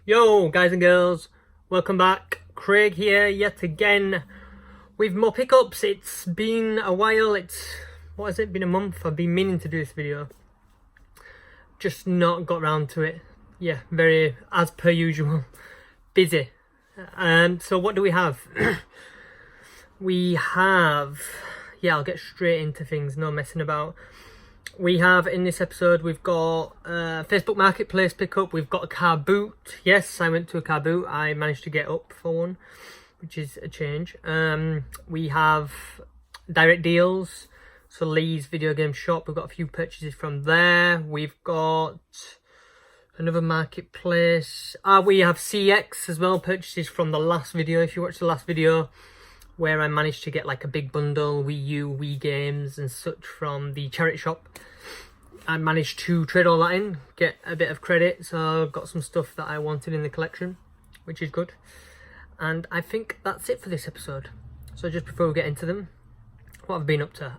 Yo guys and girls, welcome back. Craig here yet again with more pickups. It's been a while, what has it been, a month? I've been meaning to do this video, just not got round to it. Yeah, very, as per usual, busy. So what do we have? We have, yeah, I'll get straight into things, no messing about. We have, in this episode, we've got Facebook Marketplace pickup. We've got a Carboot. Yes, I went to a Carboot. I managed to get up for one, which is a change. We have direct deals. So Lee's video game shop. We've got a few purchases from there. We've got another marketplace. We have CeX as well, purchases from the last video. If you watched the last video, where I managed to get like a big bundle, Wii U, Wii games and such from the charity shop. I managed to trade all that in, get a bit of credit, so I've got some stuff that I wanted in the collection, which is good. And I think that's it for this episode. So just before we get into them, what I've been up to,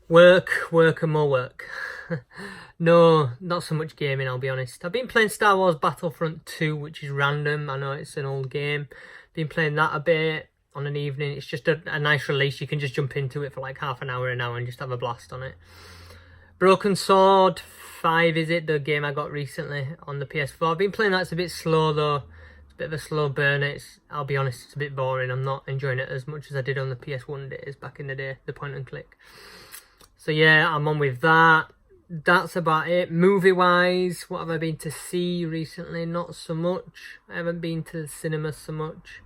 work and more work. No, not so much gaming, I'll be honest. I've been playing Star Wars Battlefront 2, which is random. I know it's an old game. Been playing that a bit on an evening. It's just a nice release. You can just jump into it for like half an hour and just have a blast on it. Broken Sword 5, is it? The game I got recently on the PS4. I've been playing that. It's a bit slow though. It's a bit of a slow burner. I'll be honest, it's a bit boring. I'm not enjoying it as much as I did on the PS1 days back in the day, the point and click. So yeah, I'm on with that. That's about it. Movie wise, what have I been to see recently? Not so much. I haven't been to the cinema so much.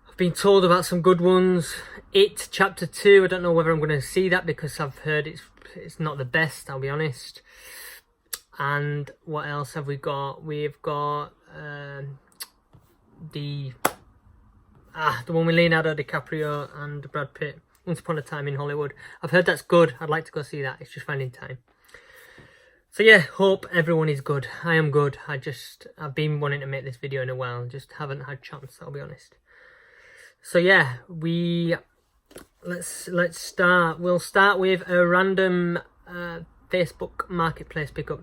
I've been told about some good ones. It Chapter 2, I don't know whether I'm going to see that because I've heard it's not the best, I'll be honest. And what else have we got? We've got the one with Leonardo DiCaprio and Brad Pitt, Once Upon a Time in Hollywood. I've heard that's good. I'd like to go see that. It's just finding time. So yeah, hope everyone is good. I am good. I've been wanting to make this video in a while, just haven't had chance, I'll be honest. So yeah, let's start. We'll start with a random Facebook Marketplace pickup.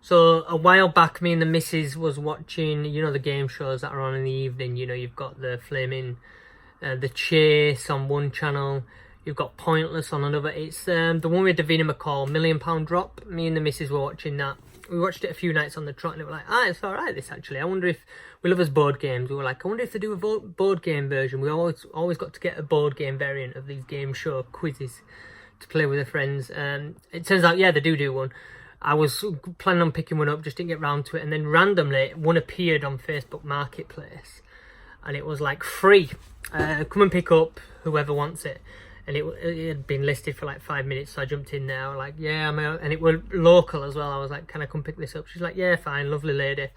So a while back, me and the missus was watching, you know, the game shows that are on in the evening. You know, you've got the flaming, the Chase on one channel. You've got Pointless on another. It's the one with Davina McCall, £1 Million Drop. Me and the missus were watching that. We watched it a few nights on the trot and it was like, it's alright this actually. I wonder if, we love us board games. We were like, I wonder if they do a board game version. We always got to get a board game variant of these game show quizzes to play with the friends. It turns out, yeah, they do one. I was planning on picking one up, just didn't get round to it. And then randomly, one appeared on Facebook Marketplace. And it was like free. Come and pick up whoever wants it. And it had been listed for like 5 minutes, so I jumped in there, like, yeah, I'm out. And it was local as well. I was like, can I come pick this up? She's like, yeah, fine, lovely lady.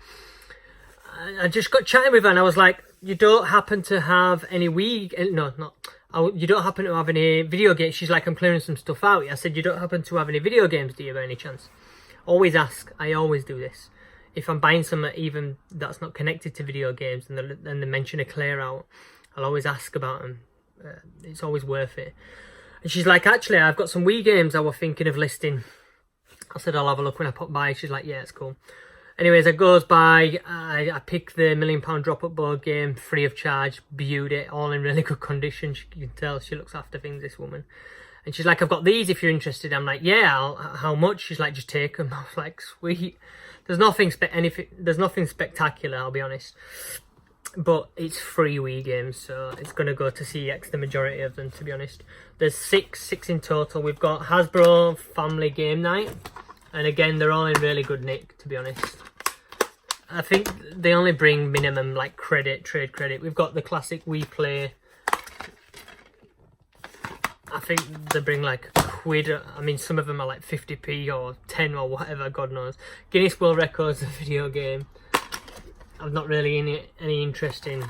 I just got chatting with her and I was like, you don't happen to have any you don't happen to have any video games? She's like, I'm clearing some stuff out. I said, you don't happen to have any video games, do you, by any chance? Always ask. I always do this. If I'm buying something even that's not connected to video games and they mention a clear out, I'll always ask about them. It's always worth it. And she's like, actually, I've got some Wii games I was thinking of listing. I said, I'll have a look when I pop by. She's like, yeah, it's cool. Anyways, I goes by, I pick the £1 Million Drop-Up board game, free of charge, viewed it, all in really good condition. You can tell she looks after things, this woman. And she's like, I've got these if you're interested. I'm like, yeah, how much? She's like, just take them. I was like, sweet. There's nothing spectacular, I'll be honest. But it's free Wii games, so it's going to go to CeX, the majority of them, to be honest. There's six in total. We've got Hasbro Family Game Night. And again, they're all in really good nick, to be honest. I think they only bring minimum, like, trade credit. We've got the classic Wii Play. I think they bring, like, a quid. I mean, some of them are, like, 50p or 10 or whatever, God knows. Guinness World Records, the video game. I'm not really any interest in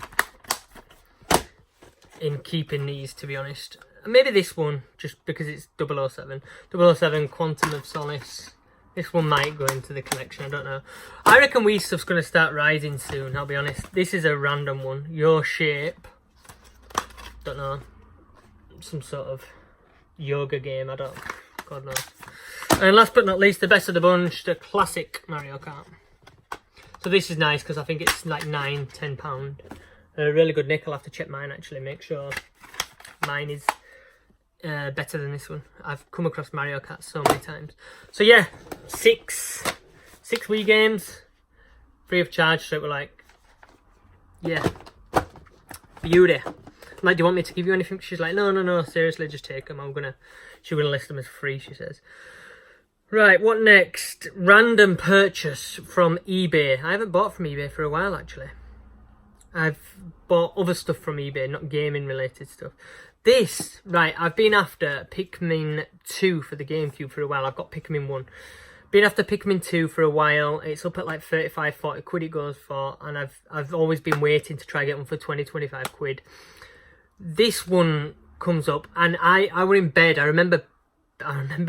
keeping these, to be honest. Maybe this one, just because it's 007. 007 Quantum of Solace. This one might go into the collection, I don't know. I reckon Wii stuff's going to start rising soon, I'll be honest. This is a random one. Your Shape. Don't know. Some sort of yoga game, I don't God knows. And last but not least, the best of the bunch, the classic Mario Kart. So this is nice because I think it's like £9–10. A really good nick. I'll have to check mine actually, make sure mine is better than this one. I've come across Mario Kart so many times. So yeah, six Wii games, free of charge. So we're like, yeah, beauty. I'm like, do you want me to give you anything? She's like, no, seriously, just take them. She's gonna list them as free, she says. Right, what next? Random purchase from eBay. I haven't bought from eBay for a while actually. I've bought other stuff from eBay, not gaming related stuff. This, right, I've been after Pikmin 2 for the GameCube for a while. I've got Pikmin 1. Been after Pikmin 2 for a while. It's up at like 35–40 quid it goes for, and I've always been waiting to try get one for 20–25 quid. This one comes up, and I were in bed. I remember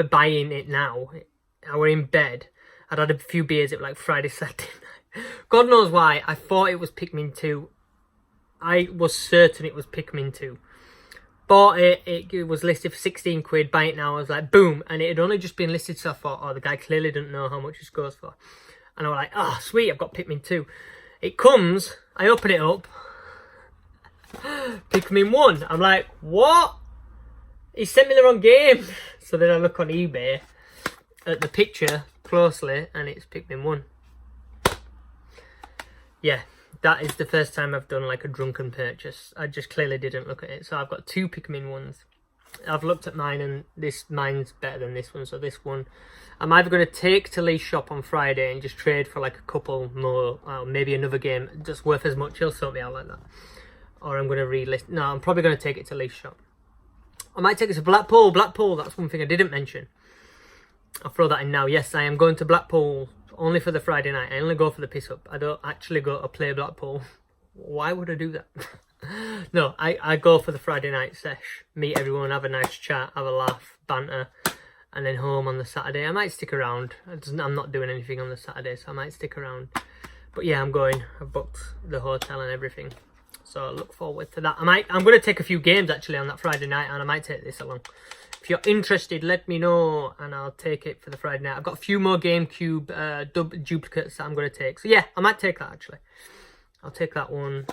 buying it now. I were in bed. I'd had a few beers at like Friday, Saturday night. God knows why. I thought it was Pikmin 2. I was certain it was Pikmin 2. Bought it. It was listed for 16 quid. Buy it now. I was like, boom. And it had only just been listed, so I thought, oh, the guy clearly didn't know how much this goes for. And I was like, oh, sweet, I've got Pikmin 2. It comes. I open it up. Pikmin 1. I'm like, what? He sent me the wrong game. So then I look on eBay at the picture closely, and it's Pikmin 1. Yeah, that is the first time I've done like a drunken purchase. I just clearly didn't look at it. So I've got 2 Pikmin 1s. I've looked at mine, and mine's better than this one. So this one, I'm either going to take to Lee's shop on Friday and just trade for like a couple more, maybe another game that's worth as much. He'll sort me out like that. Or I'm going to relist. No, I'm probably going to take it to Lee's shop. I might take it to Blackpool. Blackpool, that's one thing I didn't mention. I'll throw that in now. Yes, I am going to Blackpool only for the Friday night. I only go for the piss up. I don't actually go to play Blackpool. Why would I do that? No, I go for the Friday night sesh. Meet everyone, have a nice chat, have a laugh, banter, and then home on the Saturday. I might stick around. I'm not doing anything on the Saturday, so I might stick around. But yeah, I'm going. I've booked the hotel and everything. So I look forward to that. I'm going to take a few games actually on that Friday night, and I might take this along. If you're interested, let me know, and I'll take it for the Friday night. I've got a few more GameCube duplicates that I'm going to take. So yeah, I might take that actually. I'll take that one.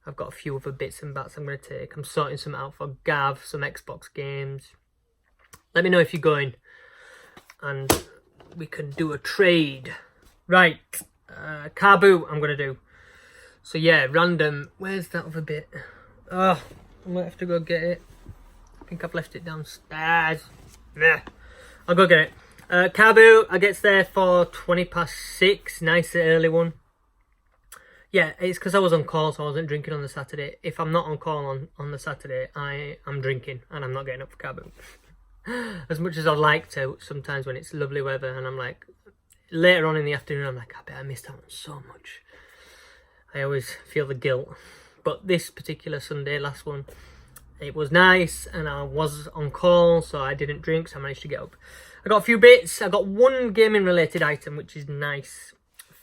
I've got a few other bits and bats I'm going to take. I'm sorting some out for Gav, some Xbox games. Let me know if you're going, and we can do a trade. Right, Carboot I'm going to do. So yeah, random. Where's that other bit? Oh, I might have to go get it. I think I've left it downstairs. Yeah, I'll go get it. Carboot, I gets there for 6:20. Nice early one. Yeah, it's because I was on call, so I wasn't drinking on the Saturday. If I'm not on call on the Saturday, I'm drinking, and I'm not getting up for Carboot. As much as I'd like to, sometimes when it's lovely weather, and I'm like, later on in the afternoon, I'm like, I bet I missed out on so much. I always feel the guilt. But this particular Sunday, last one, it was nice, and I was on call, so I didn't drink, so I managed to get up. I got a few bits. I got one gaming related item, which is nice.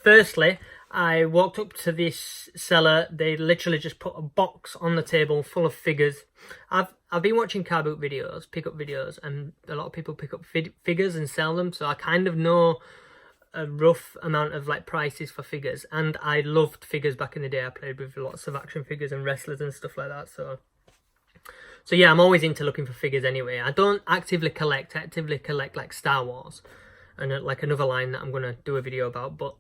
Firstly, I walked up to this seller. They literally just put a box on the table full of figures. I've been watching Carboot videos, pickup videos, and a lot of people pick up figures and sell them, so I kind of know a rough amount of like prices for figures. And I loved figures back in the day. I played with lots of action figures and wrestlers and stuff like that, so yeah, I'm always into looking for figures anyway. I don't actively collect. I actively collect like Star Wars and like another line that I'm going to do a video about, but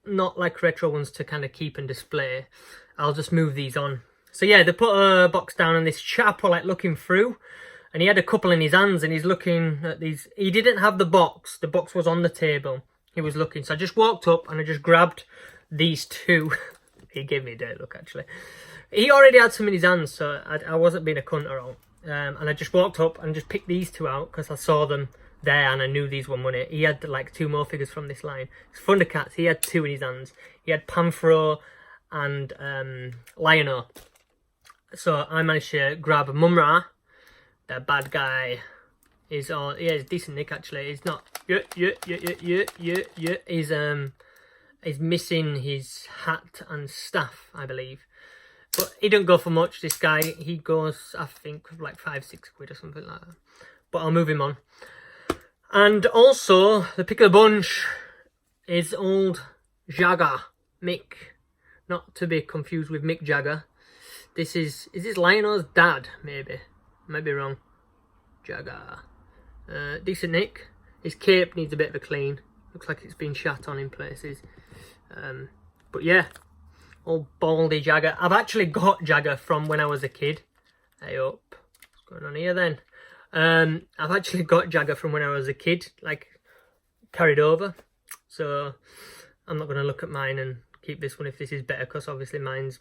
not like retro ones to kind of keep and display. I'll just move these on. So yeah, they put a box down, and this chap were like looking through, and he had a couple in his hands, and he's looking at these. He didn't have the box. The box was on the table. He was looking. So I just walked up and I just grabbed these two. He gave me a dirty look actually. He already had some in his hands, so I wasn't being a cunt at all. And I just walked up and just picked these two out because I saw them there and I knew these were money. He had like 2 more figures from this line. It's Thundercats. He had 2 in his hands. He had Panthro and Lionel. So I managed to grab Mumra. The bad guy is all. Yeah, it's decent nick actually. He's not. He's missing his hat and staff, I believe. But he don't go for much, this guy. He goes, I think, like 5-6 quid or something like that. But I'll move him on. And also, the pick of the bunch is old Jagger, Mick. Not to be confused with Mick Jagger. Is this Lionel's dad, maybe? Might be wrong. Jagger. Decent nick. His cape needs a bit of a clean. Looks like it's been shat on in places. But yeah, old baldy Jagger. I've actually got Jagger from when I was a kid. Hey up. What's going on here then? I've actually got Jagger from when I was a kid, like carried over. So I'm not going to look at mine and keep this one if this is better, because obviously mine's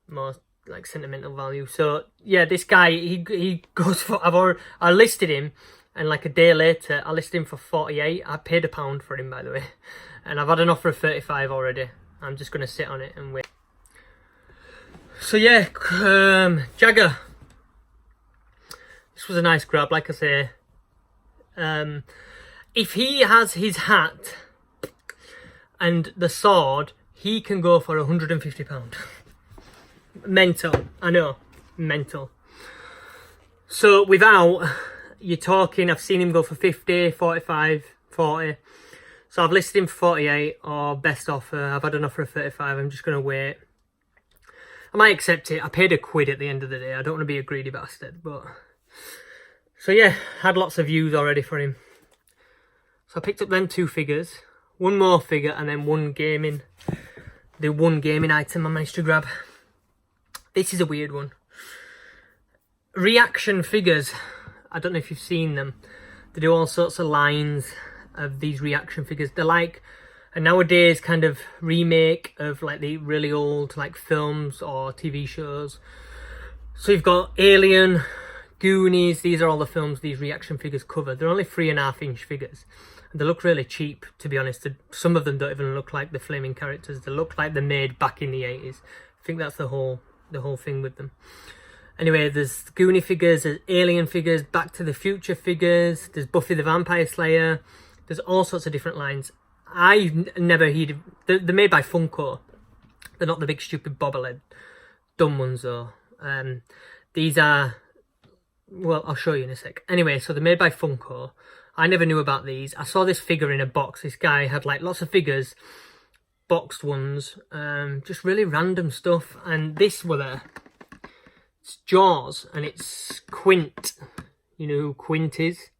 more like sentimental value. So yeah, this guy, he goes for, I listed him, and like a day later I listed him for 48. I paid £1 for him, by the way, and I've had an offer of 35 already. I'm just going to sit on it and wait. So yeah, Jagger. This was a nice grab, like I say. If he has his hat and the sword, he can go for £150. Mental, I know, mental. So without, you're talking, I've seen him go for 50, 45, 40. So I've listed him for 48, or best offer. I've had an offer of 35, I'm just going to wait. I might accept it. I paid £1 at the end of the day. I don't want to be a greedy bastard, but... So yeah, had lots of views already for him. So I picked up them 2 figures, one more figure, and then the one gaming item I managed to grab. This is a weird one. Reaction figures. I don't know if you've seen them. They do all sorts of lines of these reaction figures. They're like a nowadays kind of remake of like the really old like films or TV shows. So you've got Alien, Goonies. These are all the films these reaction figures cover. They're only 3.5-inch figures. And they look really cheap, to be honest. Some of them don't even look like the flaming characters. They look like they're made back in the 80s. I think that's the whole thing with them. Anyway, there's Goonie figures, there's Alien figures, Back to the Future figures, there's Buffy the Vampire Slayer. There's all sorts of different lines. I've never heard. They're made by Funko. They're not the big stupid bobblehead dumb ones though. These are, well, I'll show you in a sec. Anyway, so they're made by Funko. I never knew about these. I saw this figure in a box. This guy had like lots of figures, boxed ones, just really random stuff. And this were there. It's Jaws, and it's Quint. You know who Quint is?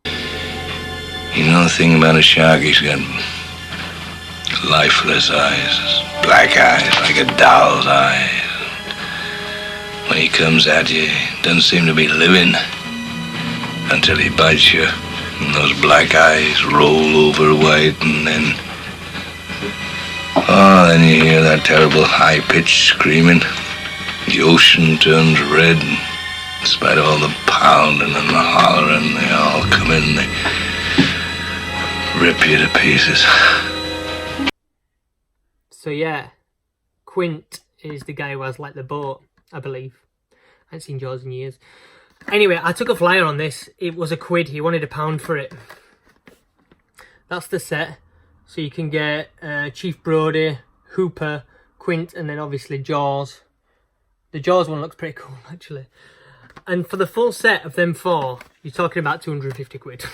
You know the thing about a shark, he's got lifeless eyes, black eyes, like a doll's eyes. When he comes at you, he doesn't seem to be living until he bites you, and those black eyes roll over white, and then... oh, then you hear that terrible high-pitched screaming. The ocean turns red, and in spite of all the pounding and the hollering, they all come in, they rip you to pieces. So yeah, Quint is the guy who has like the boat, I believe. I haven't seen Jaws in years. Anyway, I took a flyer on this. It was £1. He wanted £1 for it. That's the set. So you can get Chief Brody, Hooper, Quint, and then obviously Jaws. The Jaws one looks pretty cool, actually. And for the full set of them 4, you're talking about £250.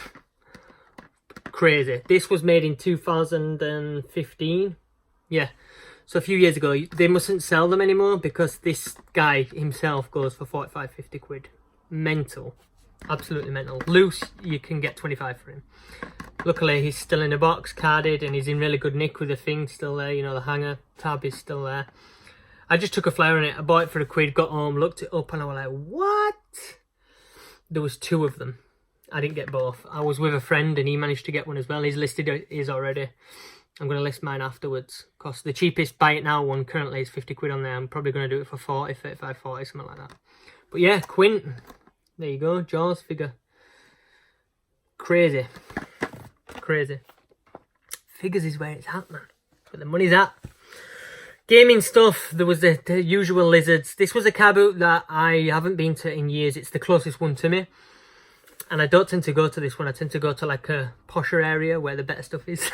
Crazy. This was made in 2015. Yeah. So a few years ago. They mustn't sell them anymore because this guy himself goes for 45, 50 quid. Mental. Absolutely mental. Loose, you can get 25 for him. Luckily, he's still in a box, carded, and he's in really good nick with the thing still there. You know, the hanger tab is still there. I just took a flyer on it. I bought it for £1, got home, looked it up, and I was like, what? There was 2 of them. I didn't get both. I was with a friend, and he managed to get one as well. He's listed his already. I'm going to list mine afterwards. Because the cheapest buy it now one currently is 50 quid on there. I'm probably going to do it for 40, 35, 40, something like that. But yeah, Quint. There you go. Jaws figure. Crazy. Crazy. Figures is where it's at, man. Where the money's at. Gaming stuff, there was the usual lizards. This was a Carboot that I haven't been to in years. It's the closest one to me. And I don't tend to go to this one. I tend to go to like a posher area where the better stuff is.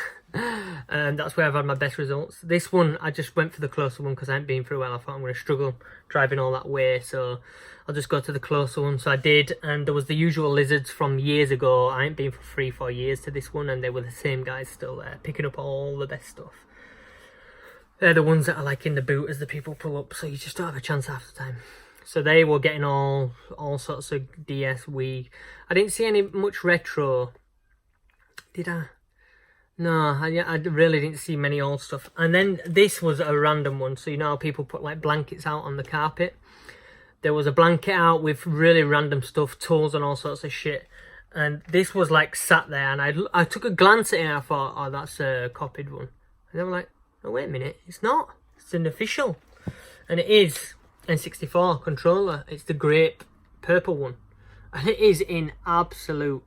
That's where I've had my best results. This one, I just went for the closer one because I hadn't been through well. I thought I'm going to struggle driving all that way, so I'll just go to the closer one. So I did, and there was the usual lizards from years ago. I ain't been for 3-4 years to this one, and they were the same guys still there, picking up all the best stuff. They're the ones that are like in the boot as the people pull up, so you just don't have a chance half the time. So they were getting all sorts of DS, Wii. I didn't see any much retro. Did I? No, I really didn't see many old stuff. And then this was a random one. So you know how people put like blankets out on the carpet? There was a blanket out with really random stuff, tools and all sorts of shit. And this was like sat there, and I took a glance at it and I thought, oh, that's a copied one. And they were like, oh, wait a minute, it's not. It's an official. And it is N64 controller. It's the grape purple one. And it is in absolute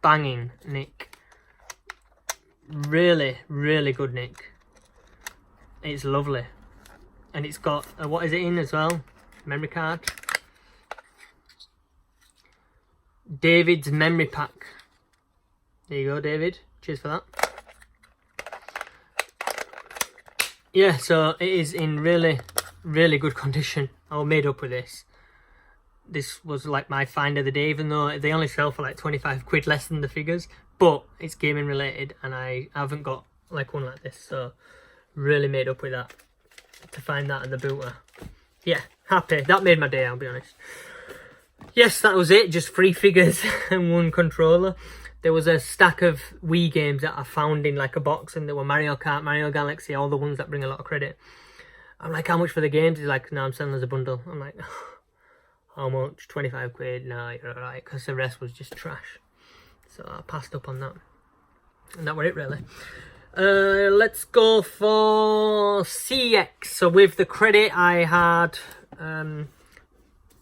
banging nick. Really, really good nick. It's lovely. And it's got, what is it in as well? Memory card. David's memory pack. There you go, David. Cheers for that. Yeah, so it is in really, really good condition. I was made up with this. This was like my find of the day, even though they only sell for like 25 quid less than the figures. But it's gaming related, and I haven't got like one like this, so really made up with that to find that in the booter. Yeah, happy. That made my day, I'll be honest. Yes, that was it. Just 3 figures and 1 controller. There was a stack of Wii games that I found in like a box, and there were Mario Kart, Mario Galaxy, all the ones that bring a lot of credit. I'm like, how much for the games? He's like, no, I'm selling as a bundle. I'm like, how much? 25 quid? No, you're alright, because the rest was just trash. So I passed up on that. And that were it, really. Let's go for CeX. So with the credit I had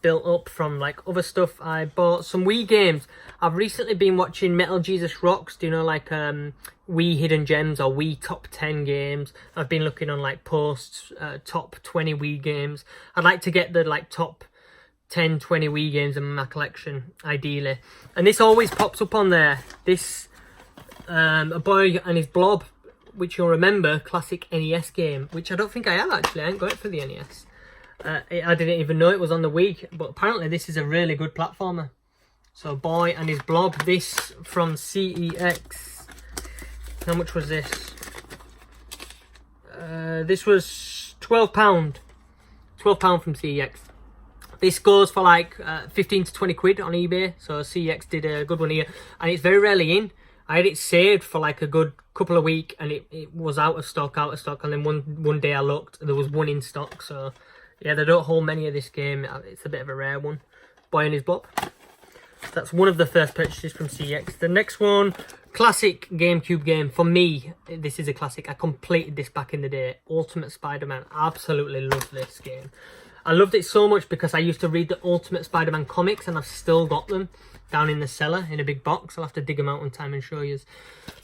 built up from like other stuff, I bought some Wii games. I've recently been watching Metal Jesus Rocks. Do you know, like Wii Hidden Gems or Wii Top 10 games? I've been looking on like posts, top 20 Wii games. I'd like to get the like top 10, 20 Wii games in my collection, ideally. And this always pops up on there. This, A Boy and His Blob, which you'll remember, classic NES game, which I don't think I have actually. I ain't got it for the NES. I didn't even know it was on the Wii, but apparently this is a really good platformer. So Boy and His Blob, this from CEX. How much was this? This was £12. £12 from CEX. This goes for like 15 to 20 quid on eBay, so CeX did a good one here. And it's very rarely in. I had it saved for like a good couple of weeks, and it was out of stock, and then one day I looked, there was one in stock, so yeah, they don't hold many of this game. It's a bit of a rare one. Boy and His Blob. That's one of the first purchases from CeX. The next one, classic GameCube game. For me, this is a classic. I completed this back in the day. Ultimate Spider-Man. Absolutely love this game. I loved it so much because I used to read the Ultimate Spider-Man comics, and I've still got them down in the cellar in a big box. I'll have to dig them out one time and show you.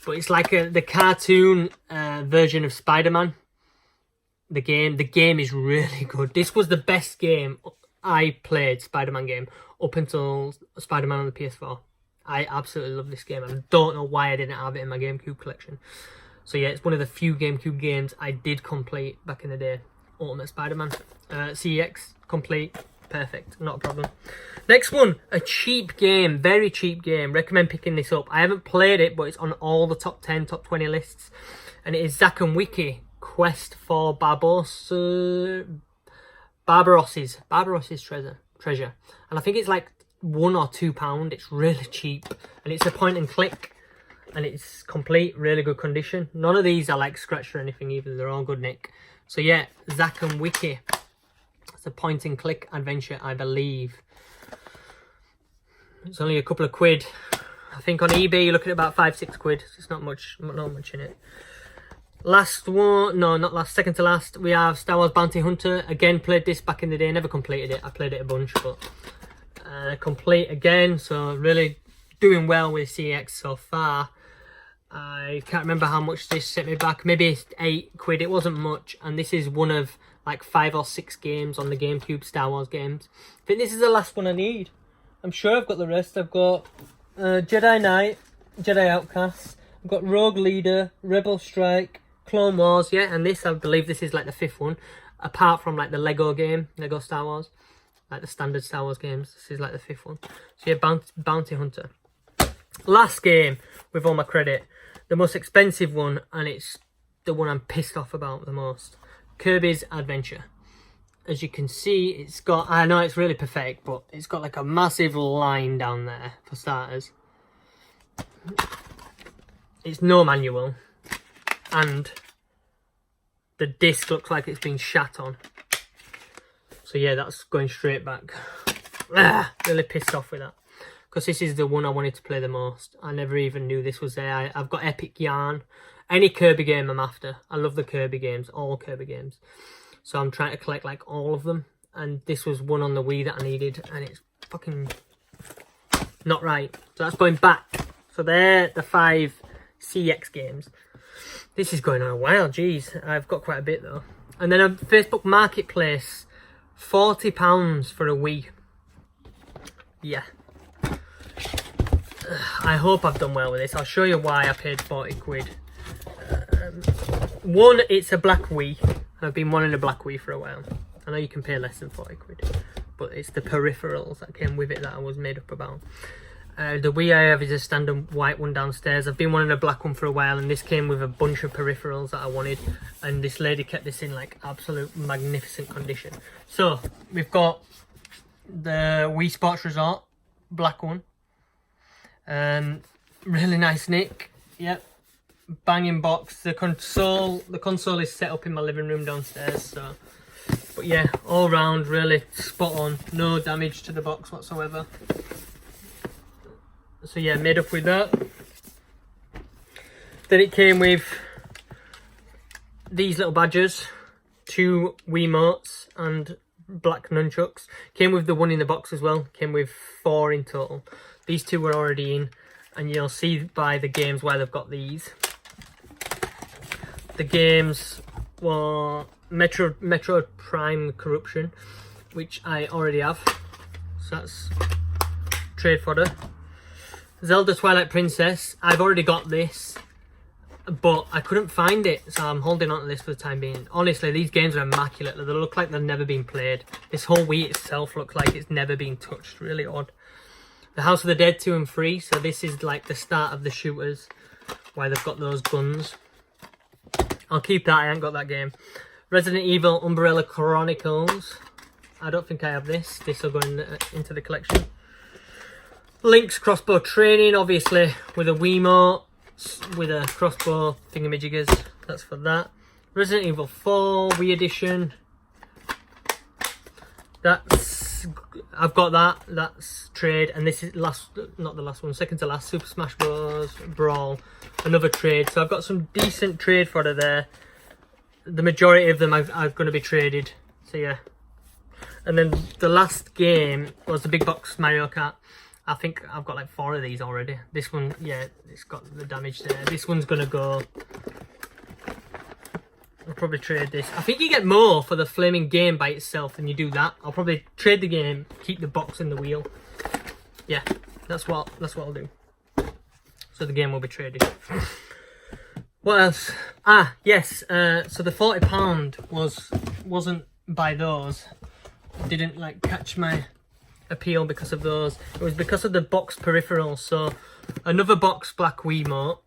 But it's like the cartoon version of Spider-Man. The game is really good. This was the best game I played, Spider-Man game, up until Spider-Man on the PS4. I absolutely love this game. I don't know why I didn't have it in my GameCube collection. So yeah, it's one of the few GameCube games I did complete back in the day. Ultimate Spider-Man. CeX, complete, perfect, not a problem. Next one, a cheap game, very cheap game. Recommend picking this up. I haven't played it, but it's on all the top 10, top 20 lists. And it is Zack and Wiki, Quest for Barbaros's treasure. And I think it's like £1 or £2. It's really cheap. And it's a point and click. And it's complete, really good condition. None of these are like scratched or anything either. They're all good nick. So yeah, Zack and Wiki. It's a point and click adventure, I believe. It's only a couple of quid. I think on eBay you're looking at about 5-6 quid. So it's not much in it. Last one, no, not last, second to last, we have Star Wars Bounty Hunter. Again, played this back in the day, never completed it. I played it a bunch, but complete again. So really doing well with CeX so far. I can't remember how much this set me back. Maybe 8 quid. It wasn't much. And this is one of like 5 or 6 games on the GameCube, Star Wars games. I think this is the last one I need. I'm sure I've got the rest. I've got Jedi Knight, Jedi Outcast, We've got Rogue Leader, Rebel Strike, Clone Wars, yeah, and this, I believe this is like the 5th one, apart from like the Lego game, Lego Star Wars, like the standard Star Wars games. This is like the 5th one. So yeah, Bounty Hunter. Last game, with all my credit, the most expensive one, and it's the one I'm pissed off about the most. Kirby's Adventure. As you can see, it's got, I know it's really pathetic, but it's got like a massive line down there, for starters. It's no manual, and the disc looks like it's been shat on. So yeah, that's going straight back. Really pissed off with that, because this is the one I wanted to play the most. I never even knew this was there. I've got Epic Yarn. Any Kirby game I'm after. I love the Kirby games, all Kirby games. So I'm trying to collect like all of them, and this was one on the Wii that I needed, and it's fucking not right. So that's going back. So they're the 5 CeX games. This is going on a while, jeez. I've got quite a bit though. And then on Facebook Marketplace, £40 for a Wii. Yeah. I hope I've done well with this. I'll show you why I paid 40 quid. One, it's a black Wii. I've been wanting a black Wii for a while. I know you can pay less than 40 quid, but it's the peripherals that came with it that I was made up about. The Wii I have is a standard white one downstairs. I've been wanting a black one for a while, and this came with a bunch of peripherals that I wanted, and this lady kept this in like absolute magnificent condition. So we've got the Wii Sports Resort, black one. Really nice nick. Yep. Banging box. The console is set up in my living room downstairs, so but yeah, all round really spot on, no damage to the box whatsoever. So yeah, made up with that. Then it came with these little badges, 2 Wiimotes and black nunchucks. Came with the one in the box as well. Came with 4 in total. These 2 were already in, and you'll see by the games why they've got these. The games were Metro Prime Corruption, which I already have. So that's trade fodder. Zelda Twilight Princess. I've already got this, but I couldn't find it, so I'm holding on to this for the time being. Honestly, these games are immaculate. They look like they've never been played. This whole Wii itself looks like it's never been touched. Really odd. The House of the Dead 2 and 3. So this is like the start of the shooters, why they've got those guns. I'll keep that. I ain't got that game. Resident Evil Umbrella Chronicles. I don't think I have this. This will go into the collection. Link's Crossbow Training, obviously, with a Wiimote, with a crossbow thingamajiggers. That's for that. Resident Evil 4 Wii Edition. I've got that. That's trade, and this is not the last one, second to last. Super Smash Bros. Brawl, another trade. So I've got some decent trade fodder there. The majority of them are going to be traded. So yeah. And then the last game was the big box Mario Kart. I think I've got like 4 of these already. This one, yeah, it's got the damage there. This one's gonna go. I'll probably trade this. I think you get more for the flaming game by itself than you do that. I'll probably trade the game, keep the box and the wheel. Yeah, that's what I'll do. So the game will be traded. What else? Ah, yes. So the £40 wasn't by those. Didn't like catch my appeal because of those. It was because of the box peripherals. So another box black Wiimote,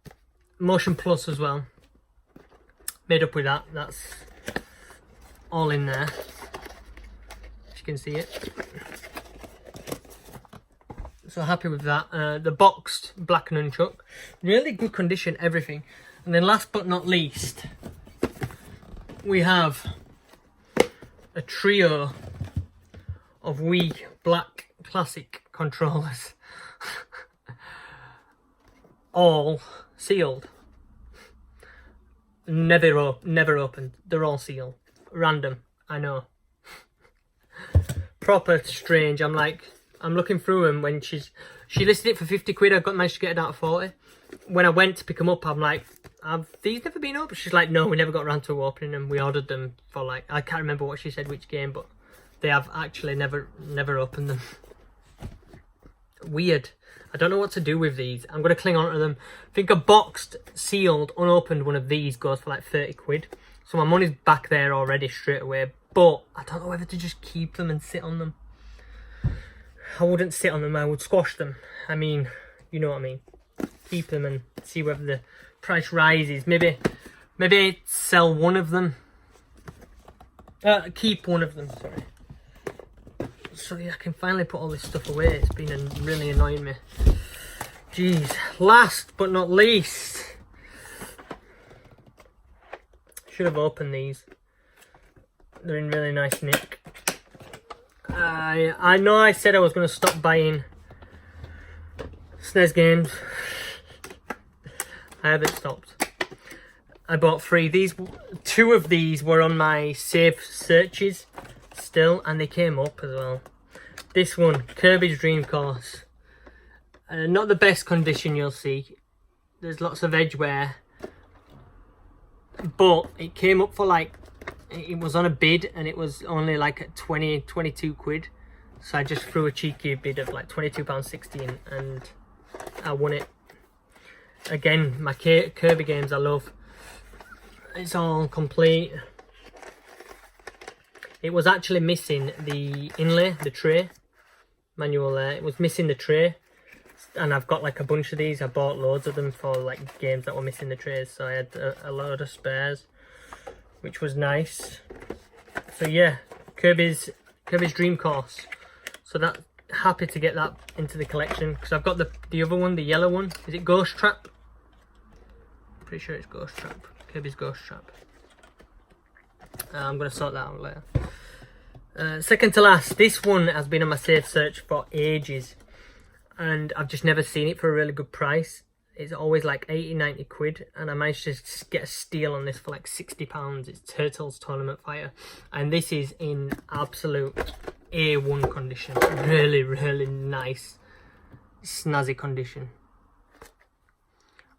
Motion Plus as well. Made up with that. That's all in there. As you can see it. So happy with that. The boxed black nunchuck, really good condition, everything. And then last but not least, we have a trio of Wii black classic controllers. All sealed. Never opened. They're all sealed. Random, I know. Proper strange. I'm looking through them when she listed it for 50 quid. I managed to get it out of 40. When I went to pick them up, I'm like, have these never been opened? She's like, no, we never got around to opening them. We ordered them for like, I can't remember what she said, which game, but they have actually never opened them. Weird. I don't know what to do with these. I'm going to cling on to them. I think a boxed, sealed, unopened one of these goes for like 30 quid. So my money's back there already straight away. But I don't know whether to just keep them and sit on them. I wouldn't sit on them. I would squash them. I mean, you know what I mean. Keep them and see whether the price rises. Maybe sell one of them. Keep one of them, sorry. So yeah, I can finally put all this stuff away. It's been really annoying me. Jeez. Last but not least, should have opened these. They're in really nice nick. I know I said I was going to stop buying SNES games. I haven't stopped. I bought 3. 2 of these were on my save searches still, and they came up as well. This one, Kirby's Dream Course. Not the best condition you'll see. There's lots of edge wear. But it came up for like, it was on a bid and it was only like 22 quid. So I just threw a cheeky bid of like £22.60 and I won it. Again, my Kirby games I love. It's all complete. It was actually missing the inlay, the tray manual there. It was missing the tray, and I've got like a bunch of these. I bought loads of them for like games that were missing the trays, so I had a load of spares, which was nice. So yeah, Kirby's Dream Course. So that, happy to get that into the collection, because I've got the other one, the yellow one. Is it Ghost Trap? Pretty sure it's Ghost Trap. Kirby's Ghost Trap. I'm going to sort that out later. Second to last, this one has been on my safe search for ages, and I've just never seen it for a really good price. It's always like 80-90 quid, and I managed to get a steal on this for like £60. It's Turtles Tournament Fire, and this is in absolute A1 condition. Really, really nice, snazzy condition.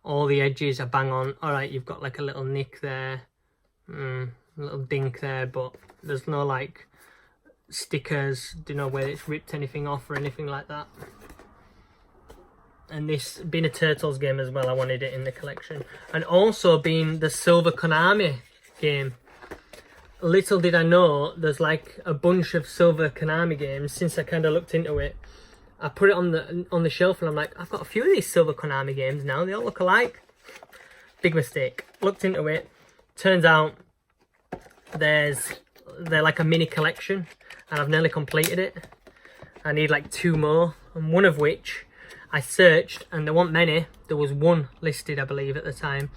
All the edges are bang on. Alright, you've got like a little nick there, a little dink there, but there's no like stickers, do you know where it's ripped anything off or anything like that. And this being a Turtles game as well, I wanted it in the collection. And also being the Silver Konami game. Little did I know, there's like a bunch of Silver Konami games. Since I kind of looked into it, I put it on the shelf and I'm like, I've got a few of these Silver Konami games now, they all look alike. Big mistake. Looked into it, turns out they're like a mini collection, and I've nearly completed it. I need like 2 more, and one of which I searched, and there weren't many. There was one listed, I believe, at the time,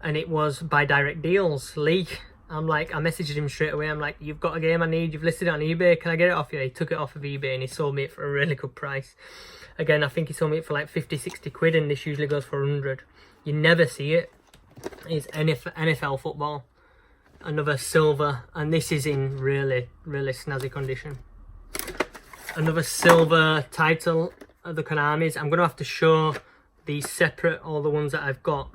and it was by Direct Deals, Lee. I'm like, I messaged him straight away. I'm like, you've got a game I need, you've listed it on eBay, can I get it off you? He took it off of eBay and he sold me it for a really good price. Again, I think he sold me it for like 50-60 quid, and this usually goes for 100. You never see it. It's NFL football. Another silver, and this is in really, really snazzy condition. Another silver title of the Konamis. I'm going to have to show these separate, all the ones that I've got,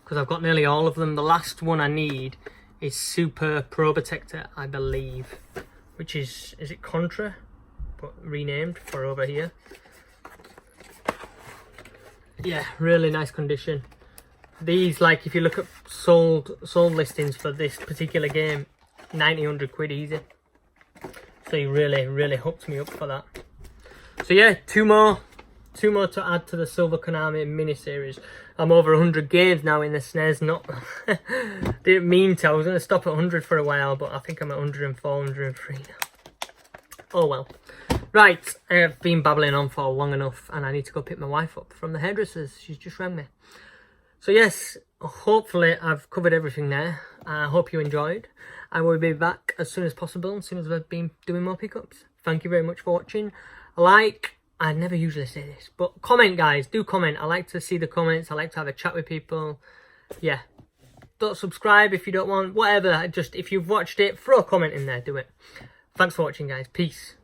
because I've got nearly all of them. The last one I need is Super Pro Protector, I believe, which is it Contra, but renamed for over here. Yeah, really nice condition. These, like, if you look at sold listings for this particular game, 90-100 quid easy. So he really hooked me up for that. So yeah, two more to add to the Silver Konami mini series. I'm over 100 games now in the SNES. Didn't mean to. I was going to stop at 100 for a while, but I think I'm at 104, 103 now. Oh well. Right, I've been babbling on for long enough, and I need to go pick my wife up from the hairdressers. She's just rang me. So yes, hopefully I've covered everything there. I hope you enjoyed. I will be back as soon as possible, as soon as I've been doing more pickups. Thank you very much for watching. I never usually say this, but comment, guys. Do comment. I like to see the comments. I like to have a chat with people. Yeah. Don't subscribe if you don't want. Whatever. Just, if you've watched it, throw a comment in there. Do it. Thanks for watching, guys. Peace.